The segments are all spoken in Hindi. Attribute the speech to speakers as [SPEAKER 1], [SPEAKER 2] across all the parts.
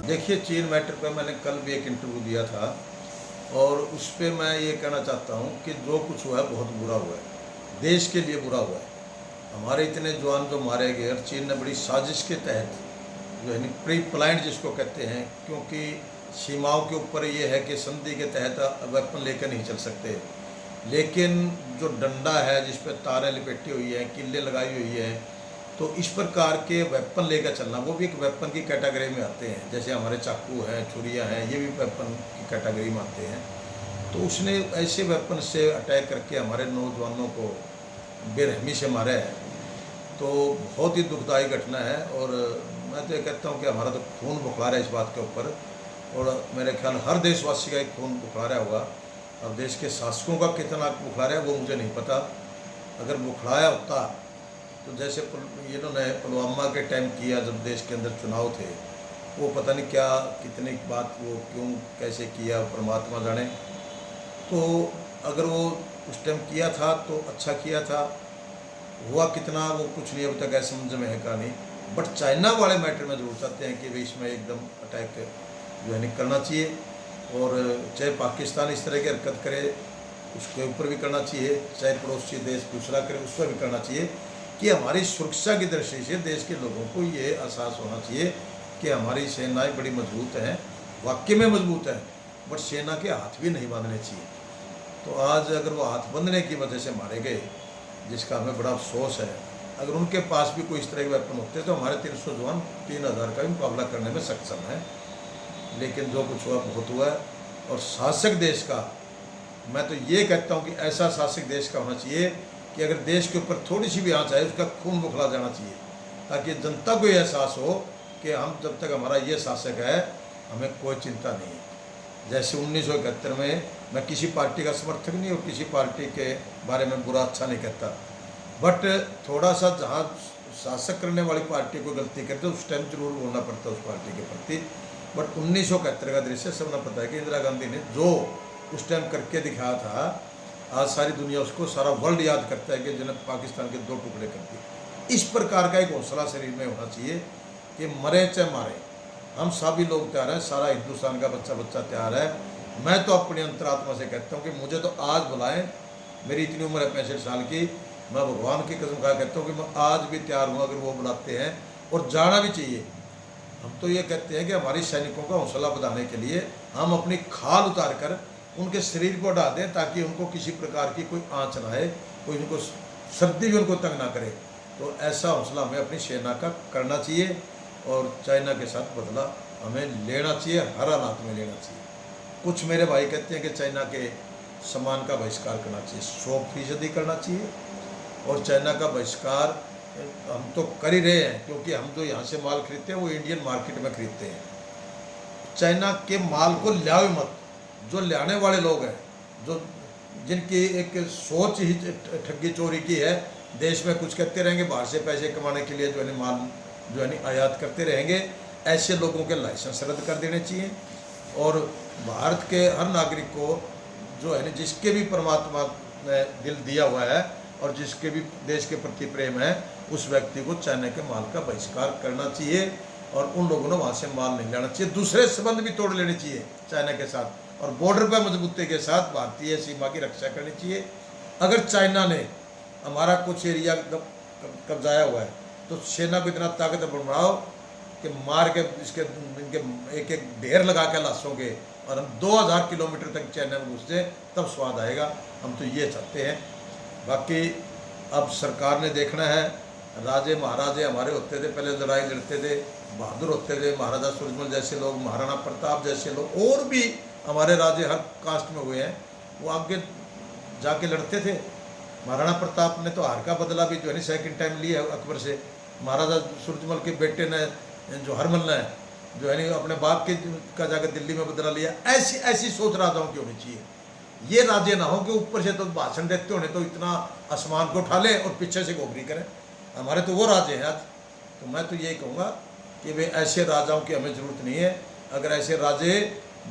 [SPEAKER 1] देखिए, चीन मैटर पे मैंने कल भी एक इंटरव्यू दिया था और उस पे मैं ये कहना चाहता हूँ कि जो कुछ हुआ है बहुत बुरा हुआ है, देश के लिए बुरा हुआ है। हमारे इतने जवान जो मारे गए और चीन ने बड़ी साजिश के तहत जो है प्री प्लान्ड जिसको कहते हैं, क्योंकि सीमाओं के ऊपर ये है कि संधि के तहत वेपन लेकर नहीं चल सकते, लेकिन जो डंडा है जिस पर तारें लिपेटी हुई हैं, किल्ले लगाई हुई है, तो इस प्रकार के वेपन लेकर चलना वो भी एक वेपन की कैटेगरी में आते हैं। जैसे हमारे चाकू हैं, छुरियाँ हैं, ये भी वेपन की कैटेगरी में आते हैं। तो उसने ऐसे वेपन से अटैक करके हमारे नौजवानों को बेरहमी से मारा है, तो बहुत ही दुखदायी घटना है। और मैं तो ये कहता हूँ कि हमारा तो खून बुखार है इस बात के ऊपर, और मेरे ख्याल हर देशवासी का एक खून बुखार होगा। अब देश के शासकों का कितना बुखार है वो मुझे नहीं पता। अगर बुखाराया होता तो जैसे इन्होंने पुलवामा के टाइम किया जब देश के अंदर चुनाव थे, वो पता नहीं क्या कितनी बात वो क्यों कैसे किया परमात्मा जाने। तो अगर वो उस टाइम किया था तो अच्छा किया था, हुआ कितना वो कुछ नहीं अभी तक ऐसे समझ में है कहानी। बट चाइना वाले मैटर में जरूर चाहते हैं कि भाई इसमें एकदम अटैक जो है नहीं करना चाहिए, और चाहे पाकिस्तान इस तरह की हरकत करे उसके ऊपर भी करना चाहिए, चाहे पड़ोसी देश दूसरा करे उस पर भी करना चाहिए, कि हमारी सुरक्षा की दृष्टि से देश के लोगों को ये एहसास होना चाहिए कि हमारी सेनाएं बड़ी मजबूत हैं, वाकई में मजबूत है, बट सेना के हाथ भी नहीं बांधने चाहिए। तो आज अगर वो हाथ बांधने की वजह से मारे गए, जिसका हमें बड़ा अफसोस है, अगर उनके पास भी कोई इस तरह के वेपन होते तो हमारे 300 जवान 3000 का भी मुकाबला करने में सक्षम है। लेकिन जो कुछ हुआ बहुत हुआ है। और शासक देश का, मैं तो ये कहता हूँ कि ऐसा शासक देश का होना चाहिए कि अगर देश के ऊपर थोड़ी सी भी आँच आए उसका खून बुखला जाना चाहिए, ताकि जनता को ये एहसास हो कि हम जब तक हमारा ये शासक है हमें कोई चिंता नहीं है। जैसे 1971 में, मैं किसी पार्टी का समर्थक नहीं और किसी पार्टी के बारे में बुरा अच्छा नहीं कहता, बट थोड़ा सा जहाँ शासक करने वाली पार्टी को गलती करते उस टाइम जरूर बोलना पड़ता उस पार्टी के प्रति। बट 1971 का दृश्य सबने पता है कि इंदिरा गांधी ने जो उस टाइम करके दिखाया था, आज सारी दुनिया उसको, सारा वर्ल्ड याद करता है कि जिन्हें पाकिस्तान के 2 टुकड़े कर दिए। इस प्रकार का एक हौसला शरीर में होना चाहिए कि मरे चाहे मारे, हम सभी लोग तैयार हैं, सारा हिंदुस्तान का बच्चा बच्चा तैयार है। मैं तो अपनी अंतरात्मा से कहता हूँ कि मुझे तो आज बुलाएं, मेरी इतनी उम्र है 65 साल की, मैं भगवान की कसम खा कहता हूँ कि मैं आज भी तैयार हूँ अगर वो बुलाते हैं, और जाना भी चाहिए। हम तो ये कहते हैं कि हमारे सैनिकों का हौसला बढ़ाने के लिए हम अपनी खाल उतार कर उनके शरीर को हटा दें, ताकि उनको किसी प्रकार की कोई आँच ना आए, कोई उनको सर्दी भी उनको तंग ना करे। तो ऐसा हौसला हमें अपनी सेना का करना चाहिए, और चाइना के साथ बदला हमें लेना चाहिए, हर हालात में लेना चाहिए। कुछ मेरे भाई कहते हैं कि चाइना के सामान का बहिष्कार करना चाहिए, 100% करना चाहिए। और चाइना का बहिष्कार हम तो कर ही रहे हैं, क्योंकि हम जो यहाँ से माल खरीदते हैं वो इंडियन मार्केट में खरीदते हैं। चाइना के माल को लाओ मत। जो लाने वाले लोग हैं, जो जिनकी एक सोच ही ठगी चोरी की है, देश में कुछ करते रहेंगे, बाहर से पैसे कमाने के लिए जो है माल जो है आयात करते रहेंगे, ऐसे लोगों के लाइसेंस रद्द कर देने चाहिए। और भारत के हर नागरिक को जो है जिसके भी परमात्मा ने दिल दिया हुआ है और जिसके भी देश के प्रति प्रेम है, उस व्यक्ति को चाइना के माल का बहिष्कार करना चाहिए, और उन लोगों ने वहाँ से माल नहीं लाना चाहिए। दूसरे संबंध भी तोड़ लेने चाहिए चाइना के साथ, और बॉर्डर पर मजबूती के साथ भारतीय सीमा की रक्षा करनी चाहिए। अगर चाइना ने हमारा कुछ एरिया कब्जाया हुआ है तो सेना को इतना ताकत बढ़ाओ कि मार के इसके इनके एक एक ढेर लगा के लाशों के, और हम 2000 किलोमीटर तक चाइना में घुस जाए, तब स्वाद आएगा। हम तो ये चाहते हैं। बाकी अब सरकार ने देखना है। राजे महाराजे हमारे होते थे, पहले लड़ाई लड़ते थे, बहादुर होते थे, महाराजा सूरजमल जैसे लोग, महाराणा प्रताप जैसे लोग, और भी हमारे राजे हर कास्ट में हुए हैं, वो आगे जाके लड़ते थे। महाराणा प्रताप ने तो हार का बदला भी जो है सेकंड टाइम लिया अकबर से। महाराजा सूरजमल के बेटे ने जो हरमल ने जो है अपने बाप के का जाकर दिल्ली में बदला लिया। ऐसी ऐसी सोच राजाओं की होनी चाहिए। ये राजे ना हो कि ऊपर से तो भाषण देते होने तो इतना आसमान को उठा ले और पीछे से गोबरी करें। हमारे तो वो राजे हैं आज। तो मैं तो यही कहूँगा कि भाई ऐसे राजाओं की हमें ज़रूरत नहीं है। अगर ऐसे राजे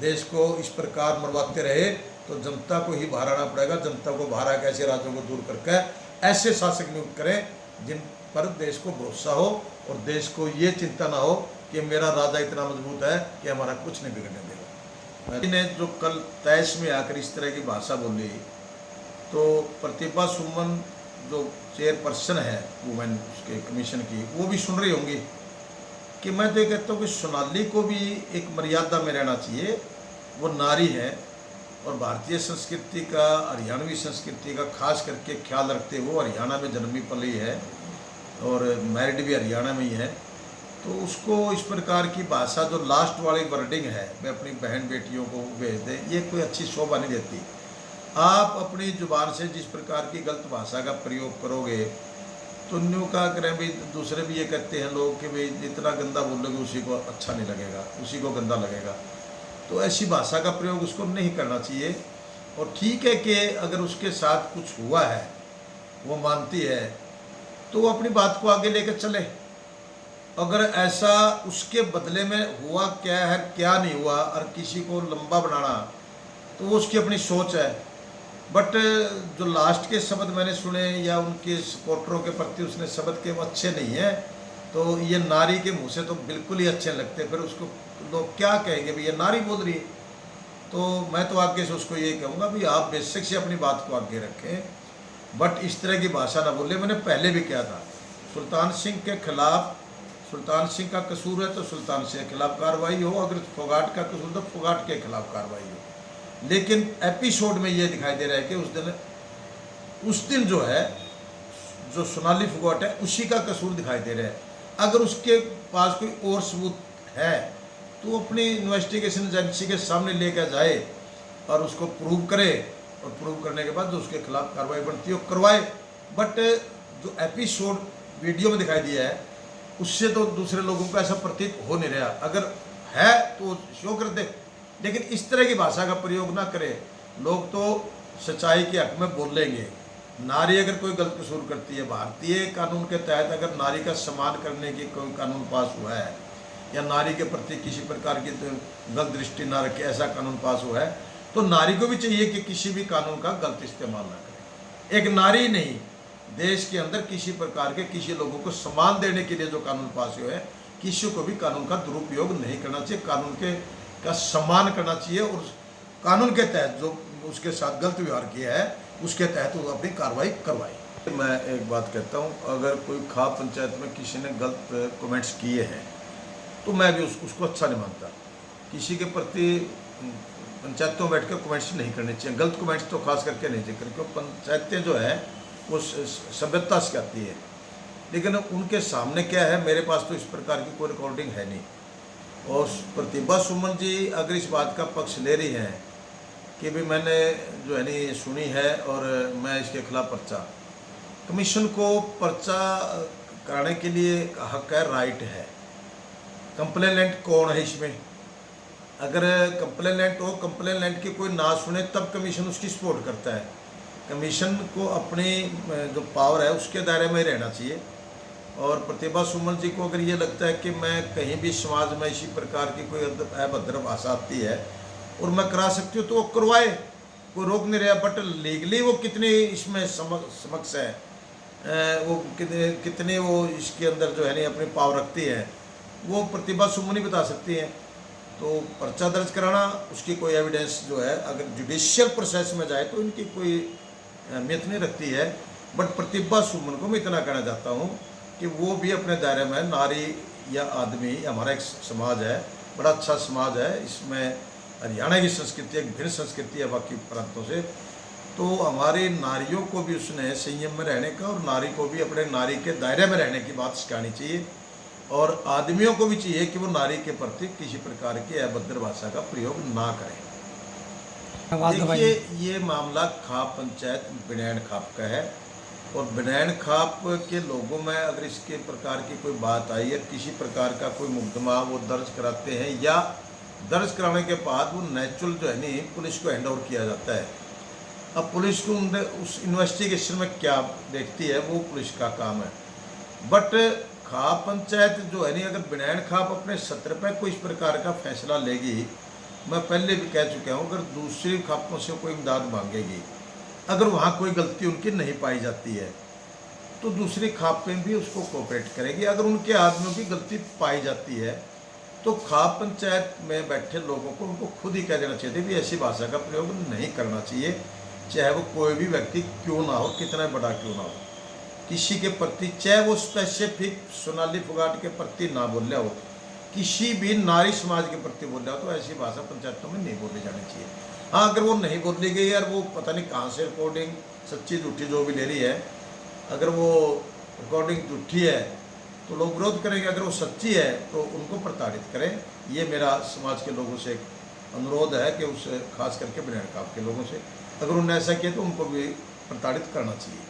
[SPEAKER 1] देश को इस प्रकार मरवाते रहे तो जनता को ही बाहर आना पड़ेगा। जनता को बाहर आकर ऐसे राज्यों को दूर करके ऐसे शासक नियुक्त करें जिन पर देश को भरोसा हो और देश को ये चिंता ना हो कि मेरा राजा इतना मजबूत है कि हमारा कुछ नहीं बिगड़ने देगा। मैंने जो कल तैश में आकर इस तरह की भाषा बोली, तो प्रतिभा सुमन जो चेयरपर्सन है वुमेन उसके कमीशन की, वो भी सुन रही होंगी कि मैं तो ये कहता हूँ कि सोनाली को भी एक मर्यादा में रहना चाहिए। वो नारी है और भारतीय संस्कृति का, हरियाणवी संस्कृति का खास करके ख्याल रखते हुए, वो हरियाणा में जन्मी पली है और मैरिड भी हरियाणा में ही है, तो उसको इस प्रकार की भाषा जो लास्ट वाली वर्डिंग है मैं अपनी बहन बेटियों को भेज दें, ये कोई अच्छी शोभा नहीं देती। आप अपनी जुबान से जिस प्रकार की गलत भाषा का प्रयोग करोगे तो न्यू का करें भाई, दूसरे भी ये कहते हैं लोग कि भाई जितना गंदा बोलोगे उसी को अच्छा नहीं लगेगा, उसी को गंदा लगेगा। तो ऐसी भाषा का प्रयोग उसको नहीं करना चाहिए। और ठीक है कि अगर उसके साथ कुछ हुआ है, वो मानती है, तो वो अपनी बात को आगे लेकर चले। अगर ऐसा उसके बदले में हुआ क्या है क्या नहीं हुआ और किसी को लंबा बनाना, तो वो उसकी अपनी सोच है। बट जो लास्ट के शब्द मैंने सुने या उनके सपोर्टरों के प्रति उसने शब्द के वो अच्छे नहीं हैं, तो ये नारी के मुंह से तो बिल्कुल ही अच्छे लगते। फिर उसको लोग क्या कहेंगे भाई ये नारी बोल रही है। तो मैं तो आगे से उसको ये कहूँगा भाई आप बेशक से अपनी बात को आगे रखें, बट इस तरह की भाषा ना बोले। मैंने पहले भी किया था, सुल्तान सिंह के खिलाफ, सुल्तान सिंह का कसूर है तो सुल्तान सिंह के खिलाफ कार्रवाई हो, अगर फोगाट का कसूर तो फोगाट के खिलाफ कार्रवाई हो। लेकिन एपिसोड में ये दिखाई दे रहा है कि उस दिन जो है, जो सोनाली फोगाट है उसी का कसूर दिखाई दे रहा है। अगर उसके पास कोई और सबूत है तो अपनी इन्वेस्टिगेशन एजेंसी के सामने लेकर जाए और उसको प्रूव करे, और प्रूव करने के बाद जो उसके खिलाफ कार्रवाई बनती है वो करवाए। बट जो एपिसोड वीडियो में दिखाई दिया है उससे तो दूसरे लोगों को ऐसा प्रतीत हो नहीं रहा। अगर है तो शो कर दे, लेकिन इस तरह की भाषा का प्रयोग ना करे। लोग तो सच्चाई के हक में बोलेंगे। नारी अगर कोई गलत कसूर करती है, भारतीय कानून के तहत अगर नारी का सम्मान करने की कोई कानून पास हुआ है या नारी के प्रति किसी प्रकार की गलत दृष्टि ना रखे, ऐसा कानून पास हुआ है, तो नारी को भी चाहिए कि किसी भी कानून का गलत इस्तेमाल ना करे। एक नारी नहीं, देश के अंदर किसी प्रकार के किसी लोगों को सम्मान देने के लिए जो कानून पास हुए हैं, किसी को भी कानून का दुरुपयोग नहीं करना चाहिए, कानून के का सम्मान करना चाहिए। और कानून के तहत जो उसके साथ गलत व्यवहार किया है उसके तहत वो अपनी कार्रवाई करवाई। मैं एक बात कहता हूँ, अगर कोई खाप पंचायत में किसी ने गलत कमेंट्स किए हैं तो मैं भी उसको अच्छा नहीं मानता। किसी के प्रति पंचायतों में बैठ कर कमेंट्स नहीं करने चाहिए, गलत कमेंट्स तो खास करके नहीं चाहिए, क्योंकि पंचायतें जो है वो सभ्यता सिखाती है। लेकिन उनके सामने क्या है, मेरे पास तो इस प्रकार की कोई रिकॉर्डिंग है नहीं। और प्रतिभा सुमन जी अगर इस बात का पक्ष ले रही हैं कि भी मैंने जो है नहीं सुनी है और मैं इसके खिलाफ पर्चा, कमीशन को पर्चा कराने के लिए हक है, राइट है। कंप्लेनेंट कौन है इसमें? अगर कंप्लेनेंट हो, कंप्लेनेंट की कोई ना सुने तब कमीशन उसकी सपोर्ट करता है। कमीशन को अपनी जो पावर है उसके दायरे में ही रहना चाहिए। और प्रतिभा सुमन जी को अगर ये लगता है कि मैं कहीं भी समाज में इसी प्रकार की कोई अभद्र भाषा आती है और मैं करा सकती हूँ तो वो करवाए, कोई रोक नहीं रहा। बट लीगली वो कितनी इसमें समक्ष है, वो कितने वो इसके अंदर जो है नहीं अपनी पावर रखती है, वो प्रतिभा सुमन ही बता सकती हैं। तो पर्चा दर्ज कराना, उसकी कोई एविडेंस जो है अगर जुडिशियल प्रोसेस में जाए तो इनकी कोई अहमियत नहीं रखती है। बट प्रतिभा सुमन को मैं इतना कहना चाहता हूँ कि वो भी अपने दायरे में, नारी या आदमी, हमारा एक समाज है, बड़ा अच्छा समाज है, इसमें हरियाणा की संस्कृति एक भिन्न संस्कृति है बाकी प्रांतों से। तो हमारी नारियों को भी उसने संयम में रहने का और नारी को भी अपने नारी के दायरे में रहने की बात सिखानी चाहिए। और आदमियों को भी चाहिए कि वो नारी के प्रति किसी प्रकार की अभद्र भाषा का प्रयोग ना करें। देखिए, ये मामला खाप पंचायत बिनैन खाप का है और बिनैन खाप के लोगों में अगर इसके प्रकार की कोई बात आई है, किसी प्रकार का कोई मुकदमा वो दर्ज कराते हैं या दर्ज कराने के बाद वो नेचुरल जो है नहीं पुलिस को हैंड ओवर किया जाता है। अब पुलिस को उस इन्वेस्टिगेशन में क्या देखती है वो पुलिस का काम है। बट खाप पंचायत जो है नहीं, अगर बिनैन खाप अपने सत्र पर कोई इस प्रकार का फैसला लेगी, मैं पहले भी कह चुका हूँ, अगर दूसरी खापों से कोई इमदाद मांगेगी, अगर वहाँ कोई गलती उनकी नहीं पाई जाती है तो दूसरी खापें भी उसको कोऑपरेट करेगी। अगर उनके आदमियों की गलती पाई जाती है तो खाप पंचायत में बैठे लोगों को उनको खुद ही कह देना चाहिए था भी ऐसी भाषा का प्रयोग नहीं करना चाहिए, चाहे वो कोई भी व्यक्ति क्यों ना हो, कितना बड़ा क्यों ना हो, किसी के प्रति, चाहे वो स्पेसिफिक सोनाली फोगाट के प्रति ना बोल रहा हो, किसी भी नारी समाज के प्रति बोल रहा हो, तो ऐसी भाषा पंचायतों में नहीं बोली जानी चाहिए। हाँ, अगर वो नहीं बोली गई यार, वो पता नहीं कहाँ से रिकॉर्डिंग सच्ची झूठी जो भी ले रही है, अगर वो रिकॉर्डिंग झूठी है तो लोग विरोध करेंगे, अगर वो सच्ची है तो उनको प्रताड़ित करें। ये मेरा समाज के लोगों से अनुरोध है कि उस खास करके ब्राह्मण काप के लोगों से, अगर उन्होंने ऐसा किया तो उनको भी प्रताड़ित करना चाहिए।